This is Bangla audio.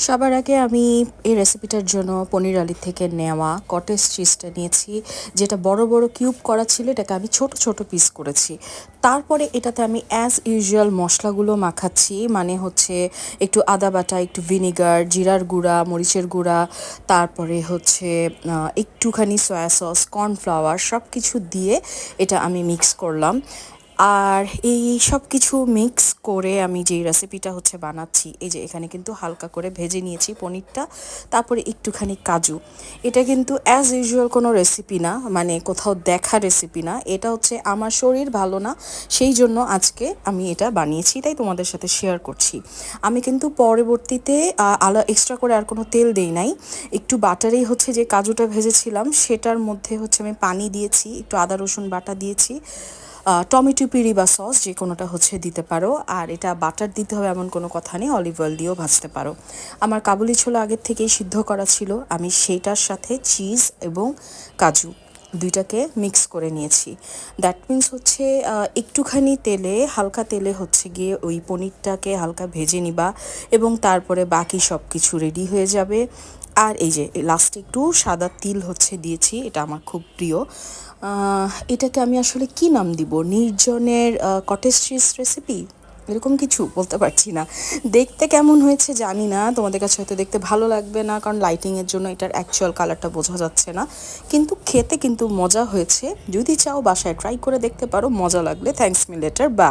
সবার আগে আমি এই রেসিপিটার জন্য পনির আলি থেকে নেওয়া কটেজ চিজটা নিয়েছি, যেটা বড় বড় কিউব করা ছিল। এটাকে আমি ছোট ছোট পিস করেছি। তারপরে এটাতে আমি অ্যাজ ইউজুয়াল মশলাগুলো মাখাচ্ছি, মানে হচ্ছে একটু আদা বাটা, একটু ভিনিগার, জিরার গুঁড়া, মরিচের গুঁড়া, তারপরে হচ্ছে একটুখানি সয়া সস, কর্নফ্লাওয়ার, সব কিছু দিয়ে এটা আমি মিক্স করলাম। আর এই সব কিছু মিক্স করে আমি যেই রেসিপিটা হচ্ছে বানাচ্ছি, এই যে এখানে কিন্তু হালকা করে ভেজে নিয়েছি পনিরটা, তারপরে একটুখানি কাজু। এটা কিন্তু অ্যাজ ইউজুয়াল কোনো রেসিপি না, মানে কোথাও দেখা রেসিপি না, এটা হচ্ছে আমার শরীর ভালো না সেই জন্য আজকে আমি এটা বানিয়েছি, তাই তোমাদের সাথে শেয়ার করছি। আমি কিন্তু পরবর্তীতে এক্সট্রা করে আর কোনো তেল দেই নাই। একটু বাটারেই হচ্ছে যে কাজুটা ভেজেছিলাম সেটার মধ্যে হচ্ছে আমি পানি দিয়েছি, একটু আদা রসুন বাটা দিয়েছি, টমেটো পিউরি বা সস যে কোনোটা হচ্ছে দিতে পারো। আর এটা বাটার দিতে হবে এমন কোনো কথা নেই, অলিভ অয়েল দিয়েও ভাজতে পারো। আমার কাবুলি ছোলা আগের থেকেই সিদ্ধ করা ছিল, আমি সেইটার সাথে চিজ এবং কাজু দুইটাকে মিক্স করে নিয়েছি। দ্যাট মিন্স হচ্ছে একটুখানি তেলে, হালকা তেলে হচ্ছে গিয়ে ওই পনিরটাকে হালকা ভেজে নিবা এবং তারপরে বাকি সব কিছু রেডি হয়ে যাবে। আর এই যে লাস্টে একটু সাদা তিল হচ্ছে দিয়েছি, এটা আমার খুব প্রিয়। এটাকে আমি আসলে কি নাম দিব, নির্জনের কটেজ চিজ রেসিপি, এরকম কিছু বলতে পারছি না। দেখতে কেমন হয়েছে জানি না, তোমাদের কাছে হয়তো দেখতে ভালো লাগবে না, কারণ লাইটিংয়ের জন্য এটার অ্যাকচুয়াল কালারটা বোঝা যাচ্ছে না, কিন্তু খেতে কিন্তু মজা হয়েছে। যদি চাও বাসায় ট্রাই করে দেখতে পারো, মজা লাগলে থ্যাঙ্কস মি লেটার, বাই।